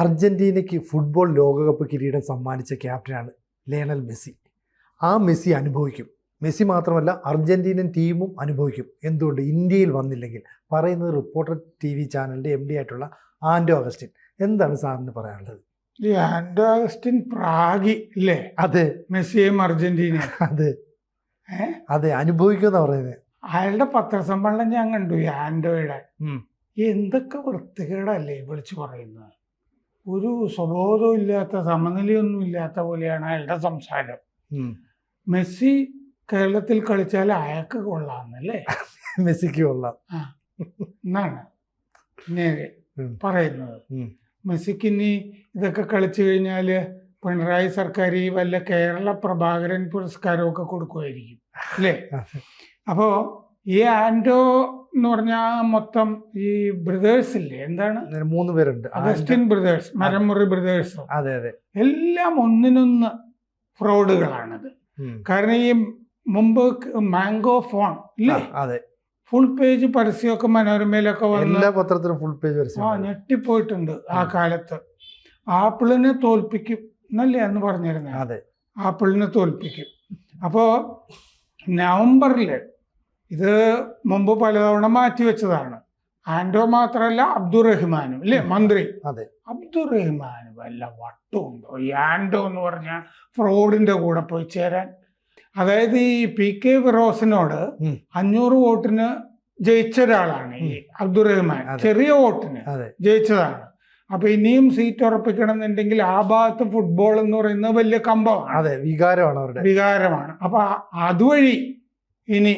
അർജന്റീനയ്ക്ക് football ലോകകപ്പ് കിരീടം സമ്മാനിച്ച ക്യാപ്റ്റനാണ് ലയണൽ മെസ്സി. ആ മെസ്സി അനുഭവിക്കും. മെസ്സി മാത്രമല്ല, അർജന്റീനൻ ടീമും അനുഭവിക്കും. എന്തുകൊണ്ട്? ഇന്ത്യയിൽ വന്നില്ലെങ്കിൽ. പറയുന്നത് റിപ്പോർട്ടർ TV ചാനലിൻ്റെ MD ആയിട്ടുള്ള ആൻഡോ അഗസ്റ്റിൻ. എന്താണ് സാറിന് പറയാനുള്ളത്? ഈ ആൻഡോ അഗസ്റ്റിൻ പ്രാഗി അല്ലേ? അതെ, മെസ്സിയും അർജന്റീനയും. അതെ അതെ, അനുഭവിക്കുമെന്നാ പറയുന്നത്. അയാളുടെ പത്രസമ്മേളനം ഞാൻ കണ്ടു. ഈ ആൻഡോയുടെ എന്തൊക്കെ വൃത്തികേടല്ലേ വിളിച്ചു പറയുന്നത്. ഒരു സ്വബോധവും ഇല്ലാത്ത, സമനിലയൊന്നും ഇല്ലാത്ത പോലെയാണ് അയാളുടെ സംസാരം. മെസ്സി കേരളത്തിൽ കളിച്ചാൽ അയാൾക്ക് കൊള്ളാമെന്നല്ലേ? മെസ്സിക്ക് കൊള്ളാം എന്നാണ് നേരെ പറയുന്നത്. മെസ്സിക്ക് ഇനി ഇതൊക്കെ കളിച്ചു കഴിഞ്ഞാൽ പിണറായി സർക്കാർ ഈ വല്ല കേരള പ്രഭാകരൻ പുരസ്കാരമൊക്കെ കൊടുക്കുമായിരിക്കും അല്ലേ? അപ്പോൾ ഈ ആൻഡോ എന്ന് പറഞ്ഞാൽ മൊത്തം ഈ ബ്രദേഴ്സ് ഇല്ലേ, എന്താണ് 3 പേരുണ്ട്, അഗസ്റ്റിൻ ബ്രദേഴ്സ്, മരമുറി ബ്രദേഴ്സ്, അതെ അതെ, എല്ലാം ഒന്നിനൊന്ന് ഫ്രോഡുകളാണിത്. കാരണം ഈ മുമ്പ് മാംഗോ ഫോൺ ഇല്ലേ, അതെ, ഫുൾ പേജ് പരസ്യമൊക്കെ മനോരമയിലൊക്കെ വന്ന് എല്ലാ പത്രത്തിലും ഫുൾ പേജ് പരസ്യം. ഞെട്ടിപ്പോയിട്ടുണ്ട്. ആ കാലത്ത് ആപ്പിളിനെ തോൽപ്പിക്കും എന്നല്ലേ അന്ന് പറഞ്ഞിരുന്നത്? അതെ, ആപ്പിളിനെ തോൽപ്പിക്കും. അപ്പോൾ നവംബറിൽ ഇത് മുമ്പ് പലതവണ മാറ്റിവെച്ചതാണ്. ആൻഡോ മാത്രമല്ല, അബ്ദുറഹ്മാനും ഇല്ലേ മന്ത്രി, അതെ, അബ്ദുറഹ്മാനും വല്ല വട്ടുണ്ടോ ഈ ആൻഡോ എന്ന് പറഞ്ഞാൽ ഫ്രോഡിന്റെ കൂടെ പോയി ചേരാൻ? അതായത് ഈ PK ഫിറോസിനോട് 500 വോട്ടിന് ജയിച്ച ഒരാളാണ് ഈ അബ്ദുറഹ്മാൻ. ചെറിയ വോട്ടിന് ജയിച്ചതാണ്. അപ്പൊ ഇനിയും സീറ്റ് ഉറപ്പിക്കണം എന്നുണ്ടെങ്കിൽ ആ ഭാഗത്ത് ഫുട്ബോൾ എന്ന് പറയുന്നത് വലിയ കമ്പമാണ്. അതെ, വികാരമാണ്, അവരുടെ വികാരമാണ്. അപ്പൊ അതുവഴി ഇനി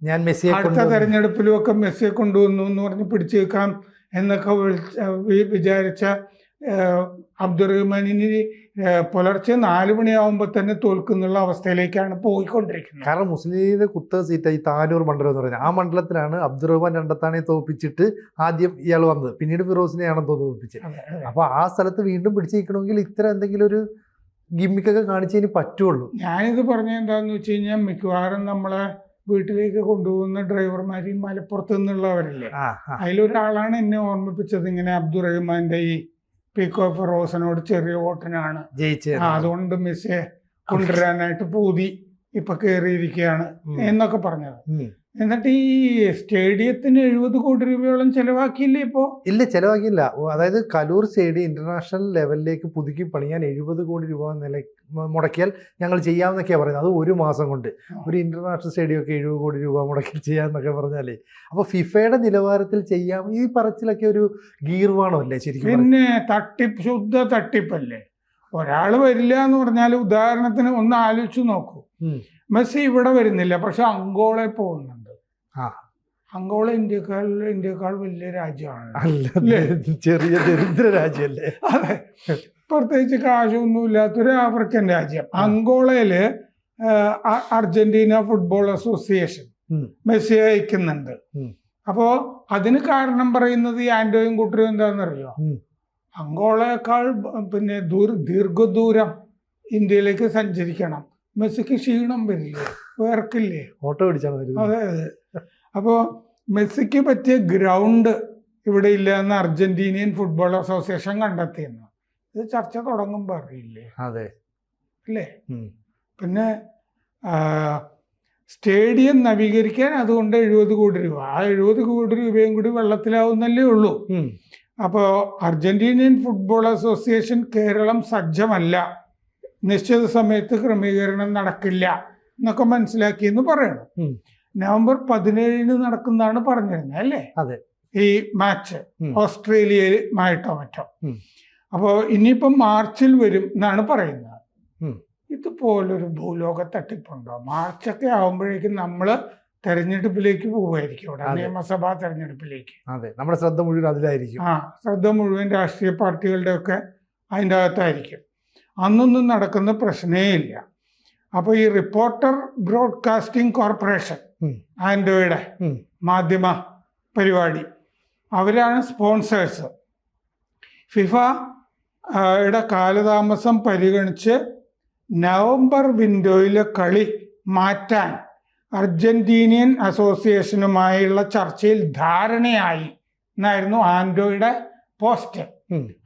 ഞാൻ മെസ്സിയെ അടുത്ത തെരഞ്ഞെടുപ്പിലും ഒക്കെ മെസ്സിയെ കൊണ്ടുവന്നു എന്ന് പറഞ്ഞ് പിടിച്ചു വെക്കാം എന്നൊക്കെ വിചാരിച്ച അബ്ദുറഹ്മാൻ ഇനി പുലർച്ചെ 4 മണിയാവുമ്പോൾ തന്നെ തോൽക്കുന്നുള്ള അവസ്ഥയിലേക്കാണ് പോയിക്കൊണ്ടിരിക്കുന്നത്. കാരണം മുസ്ലിം ലീഗിന്റെ കുത്തക സീറ്റ് ഈ താനൂർ മണ്ഡലം എന്ന് പറയുന്നത്, ആ മണ്ഡലത്തിലാണ് അബ്ദുറഹ്മാൻ രണ്ടത്താണെ തോൽപ്പിച്ചിട്ട് ആദ്യം ഇയാൾ വന്നത്. പിന്നീട് ഫിറോസിനെയാണ് തോൽപ്പിച്ചത്. അപ്പൊ ആ സ്ഥലത്ത് വീണ്ടും പിടിച്ചു നിൽക്കണമെങ്കിൽ ഇത്തരം എന്തെങ്കിലും ഒരു ഗിമ്മിക്കൊക്കെ കാണിച്ചതിന് പറ്റുള്ളൂ. ഞാനിത് പറഞ്ഞ എന്താന്ന് വെച്ച് കഴിഞ്ഞാൽ, മിക്കവാറും നമ്മളെ വീട്ടിലേക്ക് കൊണ്ടുപോകുന്ന ഡ്രൈവർമാർ മലപ്പുറത്ത് നിന്നുള്ളവരല്ലേ, അതിലൊരാളാണ് എന്നെ ഓർമ്മിപ്പിച്ചത്. ഇങ്ങനെ അബ്ദുറഹ്മാന്റെ ഈ PK ഫിറോസിനോട് ചെറിയ വോട്ടിനാണ് ജയിച്ചത്, അതുകൊണ്ട് മെസ്സിയെ കൊണ്ടുവരാനായിട്ട് പൂതി ഇപ്പൊ കയറിയിരിക്കുകയാണ് എന്നൊക്കെ പറഞ്ഞത്. എന്നിട്ട് ഈ സ്റ്റേഡിയത്തിന് 70 കോടി രൂപയോളം ചെലവാക്കിയില്ലേ ഇപ്പോ? ഇല്ല, ചെലവാക്കിയില്ല. അതായത് കലൂർ സ്റ്റേഡിയം ഇന്റർനാഷണൽ ലെവലിലേക്ക് പുതുക്കി പണിയാൻ 70 കോടി രൂപ മുടക്കിയാൽ ഞങ്ങൾ ചെയ്യാമെന്നൊക്കെയാണ് പറയുന്നത്. അത് 1 മാസം കൊണ്ട് ഒരു ഇന്റർനാഷണൽ സ്റ്റേഡിയം ഒക്കെ 70 കോടി രൂപ മുടക്കി ചെയ്യാമെന്നൊക്കെ പറഞ്ഞാലേ, അപ്പോൾ ഫിഫയുടെ നിലവാരത്തിൽ ചെയ്യാം. ഈ പറച്ചിലൊക്കെ ഒരു ഗീർവാണോ അല്ലേ ശരിക്കും? പിന്നെ തട്ടിപ്പ്, ശുദ്ധ തട്ടിപ്പല്ലേ. ഒരാൾ വരില്ല എന്ന് പറഞ്ഞാൽ, ഉദാഹരണത്തിന് ഒന്ന് ആലോചിച്ച് നോക്കൂ. മെസ്സി ഇവിടെ വരുന്നില്ല, പക്ഷെ അങ്കോളയിൽ പോകുന്നുണ്ട്. അങ്കോള ഇന്ത്യക്കാൾ വലിയ രാജ്യമാണ്, ചെറിയ ദരിദ്ര രാജ്യമല്ലേ? അതെ, പ്രത്യേകിച്ച് കാശൊന്നും ഇല്ലാത്തൊരു ആഫ്രിക്കൻ രാജ്യം. അങ്കോളയില് അർജന്റീന ഫുട്ബോൾ അസോസിയേഷൻ മെസ്സിയെ അയക്കുന്നുണ്ട്. അപ്പോ അതിന് കാരണം പറയുന്നത് ഈ ആൻഡോയും കൂട്ടരും എന്താണെന്നറിയോ? അങ്കോളയേക്കാൾ പിന്നെ ദീർഘദൂരം ഇന്ത്യയിലേക്ക് സഞ്ചരിക്കണം, മെസ്സിക്ക് ക്ഷീണം വരില്ലേ, വേർക്കില്ലേ, ഓട്ടോ പിടിച്ചാൽ? അതെ അതെ. അപ്പോൾ മെസ്സിക്ക് പറ്റിയ ഗ്രൗണ്ട് ഇവിടെ ഇല്ല എന്ന് അർജന്റീനിയൻ ഫുട്ബോൾ അസോസിയേഷൻ കണ്ടെത്തിയെന്ന് ഇത് ചർച്ച തുടങ്ങുമ്പോൾ അറിയില്ലേ? അതെ അല്ലേ? പിന്നെ സ്റ്റേഡിയം നവീകരിക്കാൻ അതുകൊണ്ട് 70 കോടി രൂപ, ആ 70 കോടി രൂപയും കൂടി വെള്ളത്തിലാവുന്നല്ലേ ഉള്ളൂ. അപ്പോൾ അർജന്റീനിയൻ ഫുട്ബോൾ അസോസിയേഷൻ കേരളം സജ്ജമല്ല, നിശ്ചിത സമയത്ത് ക്രമീകരണം നടക്കില്ല എന്നൊക്കെ മനസ്സിലാക്കിയെന്ന് പറയണം. നവംബർ 17 നടക്കുന്നതാണ് പറഞ്ഞിരുന്നത് അല്ലേ? അതെ, ഈ മാച്ച് ഓസ്ട്രേലിയയുമായിട്ടോ മറ്റോ. അപ്പോൾ ഇനിയിപ്പം മാർച്ചിൽ വരും എന്നാണ് പറയുന്നത്. ഇതുപോലൊരു ഭൂലോക തട്ടിപ്പുണ്ടോ? മാർച്ചൊക്കെ ആവുമ്പോഴേക്കും നമ്മൾ തെരഞ്ഞെടുപ്പിലേക്ക് പോവുമായിരിക്കും, ഇവിടെ നിയമസഭാ തെരഞ്ഞെടുപ്പിലേക്ക്. അതെ, നമ്മുടെ ശ്രദ്ധ മുഴുവൻ അതിലായിരിക്കും. ശ്രദ്ധ മുഴുവൻ രാഷ്ട്രീയ പാർട്ടികളുടെ ഒക്കെ അതിൻ്റെ അകത്തായിരിക്കും. അന്നൊന്നും നടക്കുന്ന പ്രശ്നമേ ഇല്ല. അപ്പോൾ ഈ റിപ്പോർട്ടർ ബ്രോഡ്കാസ്റ്റിംഗ് കോർപ്പറേഷൻ, ആൻഡോയുടെ മാധ്യമ പരിപാടി, അവരാണ് സ്പോൺസേഴ്സ്. ഫിഫയുടെ കാലതാമസം പരിഗണിച്ച് നവംബർ വിൻഡോയിലെ കളി മാറ്റാൻ അർജന്റീനിയൻ അസോസിയേഷനുമായുള്ള ചർച്ചയിൽ ധാരണയായി എന്നായിരുന്നു ആൻഡോയുടെ പോസ്റ്റ്.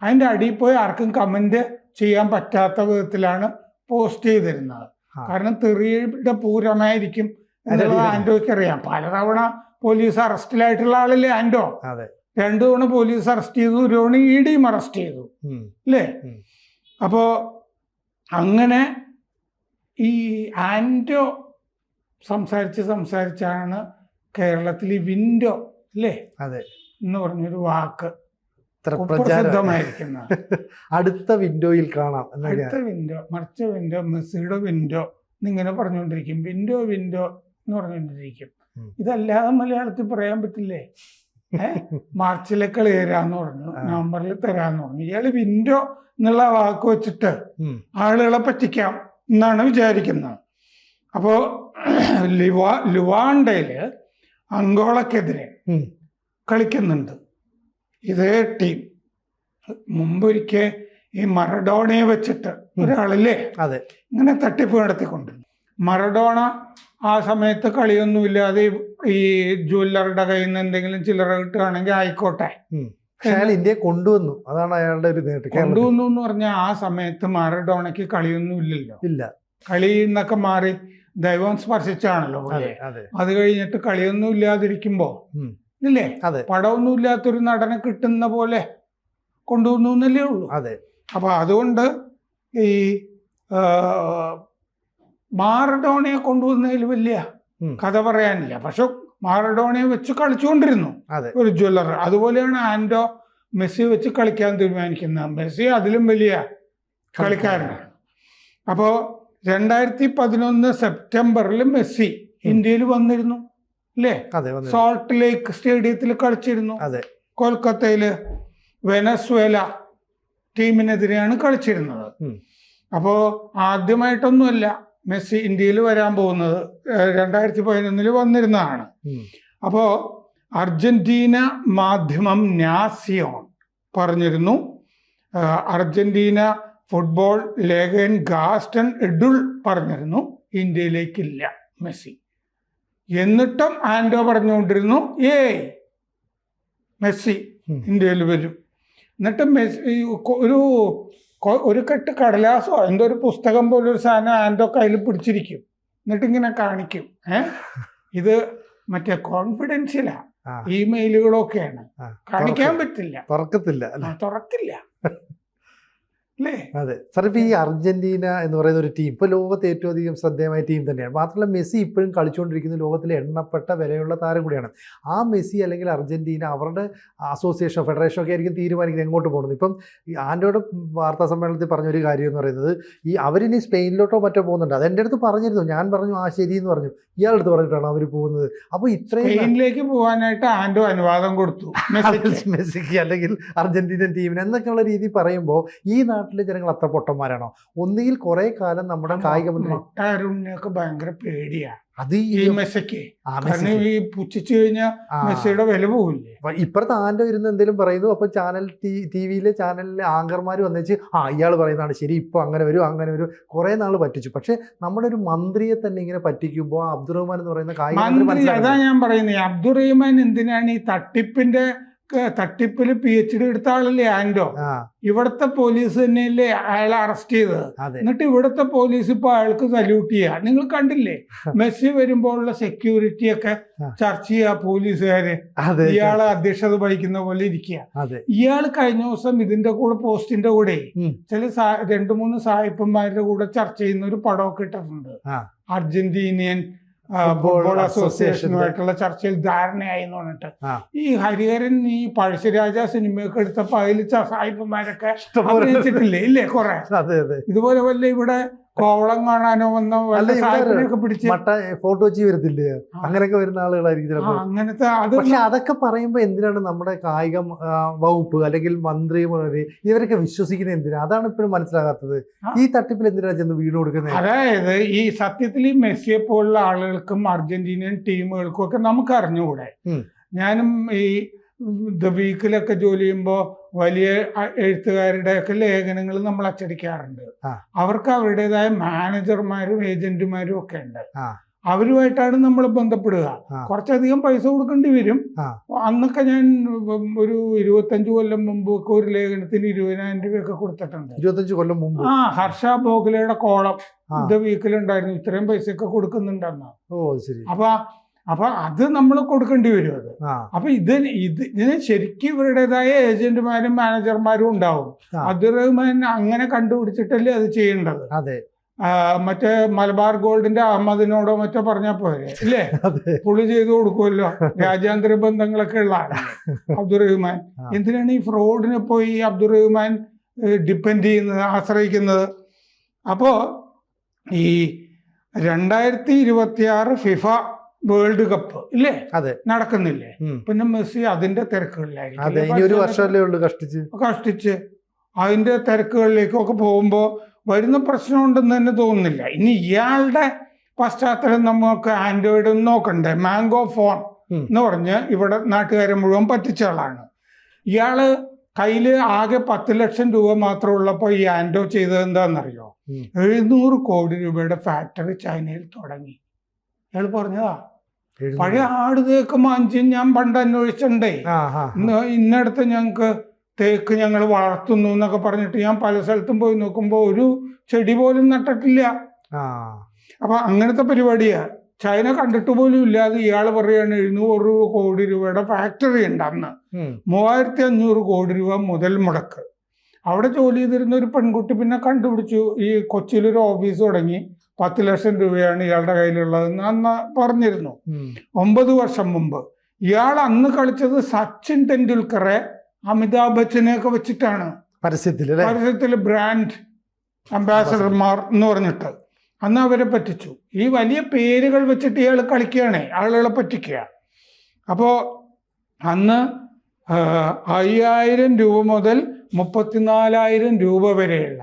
അതിന്റെ അടിയിൽ പോയി ആർക്കും കമന്റ് ചെയ്യാൻ പറ്റാത്ത വിധത്തിലാണ് പോസ്റ്റ് ചെയ്തിരുന്നത്. കാരണം തെറിയുടെ പൂരമായിരിക്കും എന്നുള്ളത് ആൻഡോയ്ക്ക് അറിയാം. പലതവണ പോലീസ് അറസ്റ്റിലായിട്ടുള്ള ആളല്ലേ ആൻഡോ. 2 തവണ പോലീസ് അറസ്റ്റ് ചെയ്തു, 1 തവണ EDയും അറസ്റ്റ് ചെയ്തു അല്ലേ. അപ്പോ അങ്ങനെ ഈ ആൻഡോ സംസാരിച്ചാണ് കേരളത്തിൽ ഈ വിൻഡോ അല്ലേ എന്ന് പറഞ്ഞൊരു വാക്ക് പ്രസിദ്ധമായിരിക്കുന്നത്. അടുത്ത വിൻഡോയിൽ കാണാം, അടുത്ത വിൻഡോ, മറിച്ച വിൻഡോ, മെസ്സിയുടെ വിൻഡോ എന്നിങ്ങനെ പറഞ്ഞുകൊണ്ടിരിക്കും. വിൻഡോ എന്ന് പറഞ്ഞുകൊണ്ടിരിക്കും. ഇതല്ലാതെ മലയാളത്തിൽ പറയാൻ പറ്റില്ലേ? മാർച്ചിലെ കളി തരാന്ന് പറഞ്ഞു, നവംബറിൽ തരാന്ന് പറഞ്ഞു. ഇയാള് വിൻഡോ എന്നുള്ള വാക്ക് വെച്ചിട്ട് ആളുകളെ പറ്റിക്കാം എന്നാണ് വിചാരിക്കുന്നത്. അപ്പോ ലുവാണ്ടയില് അങ്കോളക്കെതിരെ കളിക്കുന്നുണ്ട് ഇതേ ടീം. മുമ്പൊരിക്കൽ ഈ മറഡോണയെ വെച്ചിട്ട് ഒരാളില്ലേ ഇങ്ങനെ തട്ടിപ്പ് നടത്തിക്കൊണ്ട്, മറഡോണ ആ സമയത്ത് കളിയൊന്നുമില്ലാതെ ഈ ജ്വല്ലറുടെ കയ്യിൽ നിന്ന് എന്തെങ്കിലും ചില്ലറ കിട്ടുകയാണെങ്കിൽ ആയിക്കോട്ടെ, ഇന്ത്യ കൊണ്ടുവന്നു. അതാണ് അയാളുടെ ഒരു നേട്ടം. കൊണ്ടുവന്നു എന്ന് പറഞ്ഞാൽ ആ സമയത്ത് മറഡോണയ്ക്ക് കളിയൊന്നും ഇല്ലല്ലോ. കളി എന്നൊക്കെ മാറി ദൈവം സ്പർശിച്ചാണല്ലോ. അത് കഴിഞ്ഞിട്ട് കളിയൊന്നും ഇല്ലാതിരിക്കുമ്പോ ഇല്ലേ, പടമൊന്നും ഇല്ലാത്തൊരു നടനെ കിട്ടുന്ന പോലെ കൊണ്ടുവന്നു എന്നല്ലേ ഉള്ളൂ. അപ്പൊ അതുകൊണ്ട് ഈ മാറഡോണയെ കൊണ്ടുവന്നതിൽ വലിയ കഥ പറയാനില്ല. പക്ഷെ മാറഡോണയെ വെച്ച് കളിച്ചുകൊണ്ടിരുന്നു ഒരു ജ്വല്ലർ. അതുപോലെയാണ് ആൻഡോ മെസ്സി വെച്ച് കളിക്കാൻ തീരുമാനിക്കുന്നത്. മെസ്സി അതിലും വലിയ കളിക്കാരനാണ്. അപ്പോ 2011 സെപ്റ്റംബറിൽ മെസ്സി ഇന്ത്യയിൽ വന്നിരുന്നു അല്ലേ. സോൾട്ട് ലേക്ക് സ്റ്റേഡിയത്തിൽ കളിച്ചിരുന്നു. കൊൽക്കത്തയില് വെനസ്വേല ടീമിനെതിരെയാണ് കളിച്ചിരുന്നത്. അപ്പോ ആദ്യമായിട്ടൊന്നുമല്ല മെസ്സി ഇന്ത്യയിൽ വരാൻ പോകുന്നത്. 2011 വന്നിരുന്നതാണ്. അപ്പോ അർജന്റീന മാധ്യമം നാസിയോൺ പറഞ്ഞിരുന്നു, അർജന്റീന ഫുട്ബോൾ ലേഖകൻ ഗാസ്റ്റൺ എഡുൾ പറഞ്ഞിരുന്നു ഇന്ത്യയിലേക്കില്ല മെസ്സി. എന്നിട്ടും ആൻഡോ പറഞ്ഞുകൊണ്ടിരുന്നു മെസ്സി ഇന്ത്യയിൽ വരും. എന്നിട്ട് മെസ്സി ഒരു കെട്ട് കടലാസോ എന്തോ ഒരു പുസ്തകം പോലൊരു സാധനം ആൻഡോ കയ്യിൽ പിടിച്ചിരിക്കും. എന്നിട്ടിങ്ങനെ കാണിക്കും, ഇത് മറ്റേ കോൺഫിഡൻഷ്യലാ, ഇമെയിലുകളൊക്കെയാണ്, കാണിക്കാൻ പറ്റില്ല, തുറക്കില്ല അതെ സാർ. ഇപ്പൊ ഈ അർജന്റീന എന്ന് പറയുന്ന ഒരു ടീം ഇപ്പൊ ലോകത്തെ ഏറ്റവും അധികം ശ്രദ്ധേയമായ ടീം തന്നെയാണ്. മാത്രമല്ല മെസ്സി ഇപ്പോഴും കളിച്ചുകൊണ്ടിരിക്കുന്ന ലോകത്തിലെ എണ്ണപ്പെട്ട വിലയുള്ള താരം കൂടിയാണ്. ആ മെസ്സി അല്ലെങ്കിൽ അർജന്റീന അവരുടെ അസോസിയേഷൻ ഫെഡറേഷൻ ഒക്കെ ആയിരിക്കും തീരുമാനിക്കുന്നത് എങ്ങോട്ട് പോകുന്നത്. ഇപ്പം ഈ ആൻഡോയുടെ വാർത്താ സമ്മേളനത്തിൽ പറഞ്ഞൊരു കാര്യം എന്ന് പറയുന്നത്, ഈ അവരിനി സ്പെയിനിലോട്ടോ മറ്റോ പോകുന്നുണ്ട്. അതെൻ്റെ അടുത്ത് പറഞ്ഞിരുന്നു. ഞാൻ പറഞ്ഞു ആ ശരി എന്ന് പറഞ്ഞു. ഇയാളുടെ അടുത്ത് പറഞ്ഞിട്ടാണ് അവർ പോകുന്നത്. അപ്പോൾ ഇത്രയും സ്പെയിനിലേക്ക് പോകാനായിട്ട് ആൻഡോ അനുവാദം കൊടുത്തു മെസ്സിക്ക് അല്ലെങ്കിൽ അർജന്റീനൻ ടീമിന് എന്നൊക്കെയുള്ള രീതി പറയുമ്പോൾ ഈ നാട്ടിലെ ജനങ്ങൾ അത്ര പൊട്ടന്മാരാണോ? ഒന്നുകിൽ കുറെ കാലം നമ്മുടെ കായിക മന്ത്രി ഭയങ്കര പേടിയാ അത് ഈ മെസ്സിക്ക്. ഈ പുച്ഛിച്ചു കഴിഞ്ഞാൽ മെസ്സിയുടെ വില പോകില്ലേ. ഇപ്പുറത്തെ ആൻഡോ ഇരുന്ന് എന്തെങ്കിലും പറയുന്നു, അപ്പൊ ചാനലിലെ ആങ്കർമാർ വന്നേച്ച് ഇയാൾ പറയുന്നതാണ് ശരി, ഇപ്പൊ അങ്ങനെ വരും കുറെ നാൾ പറ്റിച്ചു. പക്ഷെ നമ്മുടെ ഒരു മന്ത്രിയെ തന്നെ ഇങ്ങനെ പറ്റിക്കുമ്പോൾ അബ്ദുറഹ്മാൻ എന്ന് പറയുന്ന കായിക മന്ത്രി, അതാ ഞാൻ പറയുന്നത്, അബ്ദുറഹ്മാൻ എന്തിനാണ് ഈ തട്ടിപ്പിൽ PhD എടുത്ത ആളല്ലേ ആൻഡോ. ഇവിടുത്തെ പോലീസ് തന്നെയല്ലേ അയാളെ അറസ്റ്റ് ചെയ്തത്. എന്നിട്ട് ഇവിടുത്തെ പോലീസ് ഇപ്പൊ അയാൾക്ക് സല്യൂട്ട് ചെയ്യാ. നിങ്ങൾ കണ്ടില്ലേ മെസ്സി വരുമ്പോഴുള്ള സെക്യൂരിറ്റി ഒക്കെ ചർച്ച ചെയ്യാ പോലീസുകാര്, ഇയാളെ അധ്യക്ഷത വഹിക്കുന്ന പോലെ ഇരിക്കുക. ഇയാൾ കഴിഞ്ഞ ദിവസം ഇതിന്റെ കൂടെ പോസ്റ്റിന്റെ കൂടെ ചില 2-3 സായിപ്പന്മാരുടെ കൂടെ ചർച്ച ചെയ്യുന്ന ഒരു പടമൊക്കെ ഇട്ടിട്ടുണ്ട്. അർജന്റീനിയൻ ഫുട്ബോൾ അസോസിയേഷനുമായിട്ടുള്ള ചർച്ചയിൽ ധാരണയായി എന്ന് പറഞ്ഞിട്ട്. ഈ ഹരിഹരൻ ഈ പഴശ്ശിരാജ സിനിമയൊക്കെ എടുത്തപ്പോ അതിൽ സായിപ്പന്മാരൊക്കെ അഭിനയിച്ചിട്ടില്ലേ ഇല്ലേ കുറെ. ഇതുപോലെ വല്ല ഇവിടെ കോവളം കാണാനോ വന്ന സായിപ്പിനെയൊക്കെ പിടിച്ച് ഫോട്ടോ വെച്ച് വരത്തില്ലേ, അങ്ങനെയൊക്കെ വരുന്ന ആളുകളായിരിക്കും അങ്ങനത്തെ. പക്ഷെ അതൊക്കെ പറയുമ്പോ എന്തിനാണ് നമ്മുടെ കായിക വകുപ്പ് അല്ലെങ്കിൽ മന്ത്രിമാര് ഇവരൊക്കെ വിശ്വസിക്കുന്നത് എന്തിനാ? അതാണ് ഇപ്പോഴും മനസ്സിലാകാത്തത്. ഈ തട്ടിപ്പിൽ എന്തിനാണ് ചെന്ന് വീട് കൊടുക്കുന്നത്? അതായത് ഈ സത്യത്തിൽ ഈ മെസ്സിയെ പോലുള്ള ആളുകൾക്കും അർജന്റീനിയൻ ടീമുകൾക്കും ഒക്കെ നമുക്ക് അറിഞ്ഞുകൂടെ. ഞാനും ഈ ദ വീക്കിലൊക്കെ ജോലി ചെയ്യുമ്പോൾ വലിയ എഴുത്തുകാരുടെ ഒക്കെ ലേഖനങ്ങൾ നമ്മൾ അച്ചടിക്കാറുണ്ട്. അവർക്ക് അവരുടേതായ മാനേജർമാരും ഏജന്റുമാരും ഒക്കെ ഉണ്ട്. അവരുമായിട്ടാണ് നമ്മൾ ബന്ധപ്പെടുക. കുറച്ചധികം പൈസ കൊടുക്കേണ്ടി വരും. അന്നൊക്കെ ഞാൻ ഒരു 25 കൊല്ലം മുമ്പ് ഒക്കെ ഒരു ലേഖനത്തിന് 20,000 രൂപയൊക്കെ കൊടുത്തിട്ടുണ്ട്. 25 കൊല്ലം മുമ്പ് ഹർഷ ബോഗ്ലയുടെ കോളം ഇത് വീക്കിലുണ്ടായിരുന്നു. ഇത്രയും പൈസയൊക്കെ കൊടുക്കുന്നുണ്ടെന്ന്. അപ്പൊ അത് നമ്മൾ കൊടുക്കേണ്ടി വരും. അത് അപ്പൊ ഇതിന് ശരിക്കും ഇവരുടേതായ ഏജന്റുമാരും മാനേജർമാരും ഉണ്ടാവും. അബ്ദുൾ റഹ്മാൻ അങ്ങനെ കണ്ടുപിടിച്ചിട്ടല്ലേ അത് ചെയ്യേണ്ടത്. മറ്റേ മലബാർ ഗോൾഡിന്റെ അഹമ്മദിനോടോ മറ്റോ പറഞ്ഞാൽ പോരെ അല്ലേ? പുള്ളി ചെയ്തു കൊടുക്കുമല്ലോ. രാജ്യാന്തര ബന്ധങ്ങളൊക്കെ ഉള്ള ആളല്ലേ അബ്ദുൾ റഹ്മാൻ. എന്തിനാണ് ഈ ഫ്രോഡിനെ പോയി അബ്ദുൾ റഹ്മാൻ ഡിപ്പെൻഡ് ചെയ്യുന്നത്, ആശ്രയിക്കുന്നത്? അപ്പോ ഈ 2026 ഫിഫ വേൾഡ് കപ്പ് ഇല്ലേ നടക്കുന്നില്ലേ? പിന്നെ മെസ്സി അതിന്റെ തിരക്കുകളിലായിരിക്കും, കഷ്ടിച്ച് അതിന്റെ തിരക്കുകളിലേക്കൊക്കെ പോകുമ്പോ വരുന്ന പ്രശ്നമുണ്ടെന്ന് തന്നെ തോന്നുന്നില്ല. ഇനി ഇയാളുടെ പശ്ചാത്തലം നമുക്ക് ആൻഡ്രോയിഡ് നോക്കണ്ടേ? മാംഗോ ഫോൺ എന്ന് പറഞ്ഞ് ഇവിടെ നാട്ടുകാരെ മുഴുവൻ പറ്റിച്ച ആളാണ് ഇയാള്. കയ്യില് ആകെ 10 ലക്ഷം രൂപ മാത്രം ഉള്ളപ്പോ ഈ ആൻഡ്രോ ചെയ്തത് എന്താണെന്നറിയോ? 700 കോടി രൂപയുടെ ഫാക്ടറി ചൈനയിൽ തുടങ്ങി. ഇയാൾ പറഞ്ഞതാ. പഴയ ആട് തേക്ക് മാഞ്ചും ഞാൻ പണ്ട് അന്വേഷിച്ചിട്ടുണ്ടേ. ഇന്നടത്ത് ഞങ്ങക്ക് തേക്ക് ഞങ്ങൾ വളർത്തുന്നു എന്നൊക്കെ പറഞ്ഞിട്ട് ഞാൻ പല സ്ഥലത്തും പോയി നോക്കുമ്പോ ഒരു ചെടി പോലും നട്ടിട്ടില്ല. അപ്പൊ അങ്ങനത്തെ പരിപാടിയാ. ചൈന കണ്ടിട്ട് പോലും ഇല്ലാതെ ഇയാള് പറയാണ് 700 കോടി രൂപയുടെ ഫാക്ടറി ഉണ്ട് അന്ന്. 3500 കോടി രൂപ മുതൽ മുടക്ക്. അവിടെ ജോലി ചെയ്തിരുന്ന ഒരു പെൺകുട്ടി പിന്നെ കണ്ടുപിടിച്ചു. ഈ കൊച്ചിയിലൊരു ഓഫീസ് തുടങ്ങി. 10 ലക്ഷം രൂപയാണ് ഇയാളുടെ കയ്യിലുള്ളതെന്ന് അന്ന് പറഞ്ഞിരുന്നു. 9 വർഷം മുമ്പ്. ഇയാൾ അന്ന് കളിച്ചത് സച്ചിൻ ടെണ്ടുൽക്കറെ, അമിതാഭ് ബച്ചനെയൊക്കെ വെച്ചിട്ടാണ് പരസ്യത്തില് ബ്രാൻഡ് അംബാസഡർമാർ എന്ന് പറഞ്ഞിട്ട് അന്ന് അവരെ പറ്റിച്ചു. ഈ വലിയ പേരുകൾ വെച്ചിട്ട് ഇയാൾ കളിക്കുകയാണേ, ആളുകളെ പറ്റിക്കുക. അപ്പോ അന്ന് 5000 രൂപ മുതൽ 34,000 രൂപ വരെയുള്ള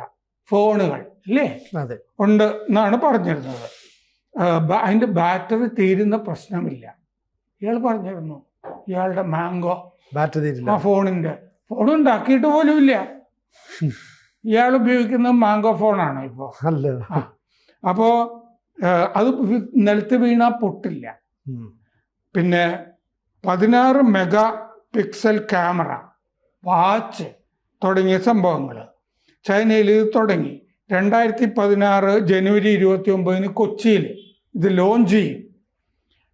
ഫോണുകൾ അല്ലേ ഉണ്ട് എന്നാണ് പറഞ്ഞിരുന്നത്. അതിന്റെ ബാറ്ററി തീരുന്ന പ്രശ്നമില്ല. ഇയാൾ പറഞ്ഞിരുന്നു. ഇയാളുടെ മാംഗോ ബാറ്ററി ആ ഫോൺ ഉണ്ടാക്കിയിട്ട് പോലും ഇല്ല. ഇയാൾ ഉപയോഗിക്കുന്നത് മാംഗോ ഫോണാണ് ഇപ്പോ. അപ്പോ അത് നിലത്ത് വീണാ പൊട്ടില്ല. പിന്നെ 16 മെഗാ പിക്സൽ ക്യാമറ, വാച്ച് തുടങ്ങിയ സംഭവങ്ങൾ ചൈനയിൽ ഇത് തുടങ്ങി. 2016 ജനുവരി 29 കൊച്ചിയിൽ ഇത് ലോഞ്ച് ചെയ്യും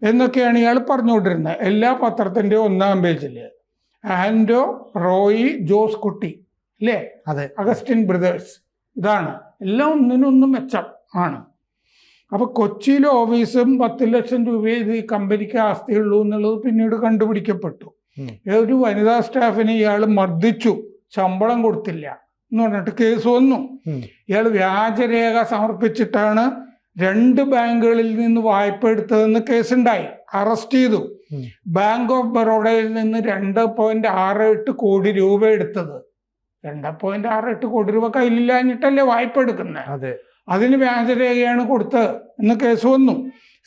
എന്നൊക്കെയാണ് ഇയാൾ പറഞ്ഞുകൊണ്ടിരുന്നത്. എല്ലാ പത്രത്തിൻ്റെ 1-ാം പേജിൽ ആൻഡോ, റോയി, ജോസ് കുട്ടി അല്ലേ, അഗസ്റ്റിൻ ബ്രദേഴ്സ്, ഇതാണ് എല്ലാം ഒന്നിനൊന്നും മെച്ചം ആണ്. അപ്പൊ കൊച്ചിയിലെ ഓഫീസും 10 ലക്ഷം രൂപയെ ഇത് ഈ കമ്പനിക്ക് ആസ്തിയുള്ളൂ എന്നുള്ളത് പിന്നീട് കണ്ടുപിടിക്കപ്പെട്ടു. ഒരു വനിതാ സ്റ്റാഫിനെ ഇയാൾ മർദ്ദിച്ചു, ശമ്പളം കൊടുത്തില്ല എന്ന് പറഞ്ഞിട്ട് കേസ് വന്നു. ഇയാൾ വ്യാജരേഖ സമർപ്പിച്ചിട്ടാണ് 2 ബാങ്കുകളിൽ നിന്ന് വായ്പ എടുത്തതെന്ന് കേസുണ്ടായി. അറസ്റ്റ് ചെയ്തു. ബാങ്ക് ഓഫ് ബറോഡയിൽ നിന്ന് 2.68 കോടി രൂപ എടുത്തത്. 2.68 കോടി രൂപ കയ്യിലില്ലാഞ്ഞിട്ടല്ലേ വായ്പ എടുക്കുന്നത്. അതിന് വ്യാജരേഖയാണ് കൊടുത്തത് എന്ന് കേസ് വന്നു.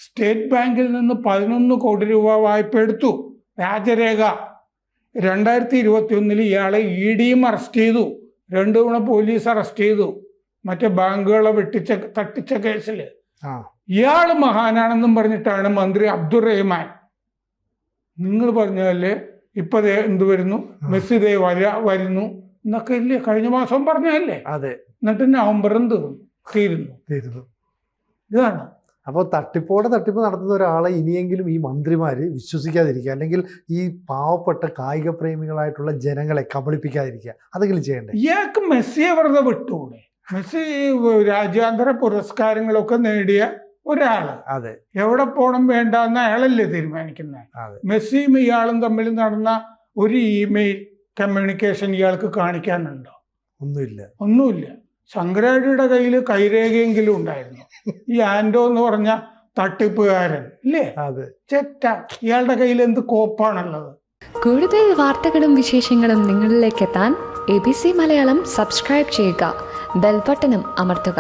സ്റ്റേറ്റ് ബാങ്കിൽ നിന്ന് 11 കോടി രൂപ വായ്പ എടുത്തു, വ്യാജരേഖ. 2021 ഇയാളെ EDയും അറസ്റ്റ് ചെയ്തു. 2 തവണ പോലീസ് അറസ്റ്റ് ചെയ്തു. മറ്റേ ബാങ്കുകളെ തട്ടിച്ച കേസിൽ. ഇയാള് മഹാനാണെന്നും പറഞ്ഞിട്ടാണ് മന്ത്രി അബ്ദുൾ റഹ്മാൻ. നിങ്ങൾ പറഞ്ഞല്ലേ ഇപ്പൊ എന്ത് വരുന്നു, മെസ്സി വരുന്നു എന്നൊക്കെ ഇല്ലേ കഴിഞ്ഞ മാസം പറഞ്ഞല്ലേ? എന്നിട്ട് നവംബറും തീരുന്നു. ഇതാണ്. അപ്പോൾ തട്ടിപ്പ് നടത്തുന്ന ഒരാളെ ഇനിയെങ്കിലും ഈ മന്ത്രിമാര് വിശ്വസിക്കാതിരിക്കുക, അല്ലെങ്കിൽ ഈ പാവപ്പെട്ട കായിക പ്രേമികളായിട്ടുള്ള ജനങ്ങളെ കബളിപ്പിക്കാതിരിക്കുക, അതെങ്കിലും ചെയ്യണ്ടേ? ഇയാൾക്ക് മെസ്സിയെ വെറുതെ വിട്ടുകൂടെ? മെസ്സി രാജ്യാന്തര പുരസ്കാരങ്ങളൊക്കെ നേടിയ ഒരാള്. എവിടെ പോകണം വേണ്ടെന്ന് അയാളല്ലേ തീരുമാനിക്കുന്നത്. മെസ്സിയും ഇയാളും തമ്മിൽ നടന്ന ഒരു ഇമെയിൽ കമ്മ്യൂണിക്കേഷൻ ഇയാൾക്ക് കാണിക്കാനുണ്ടോ? ഒന്നുമില്ല. ശങ്കരാടിയുടെ കയ്യിൽ കൈരേഖയെങ്കിലും ഉണ്ടായിരുന്നു. ഈ ആൻഡോ എന്ന് പറഞ്ഞ തട്ടിപ്പുകാരൻ ഇല്ലേ, ചെറ്റ, ഇയാളുടെ കയ്യിൽ എന്ത് കോപ്പാണുള്ളത്? കൂടുതൽ വാർത്തകളും വിശേഷങ്ങളും നിങ്ങളിലേക്ക് എത്താൻ ABC മലയാളം സബ്സ്ക്രൈബ് ചെയ്യുക, ബെൽബട്ടനും അമർത്തുക.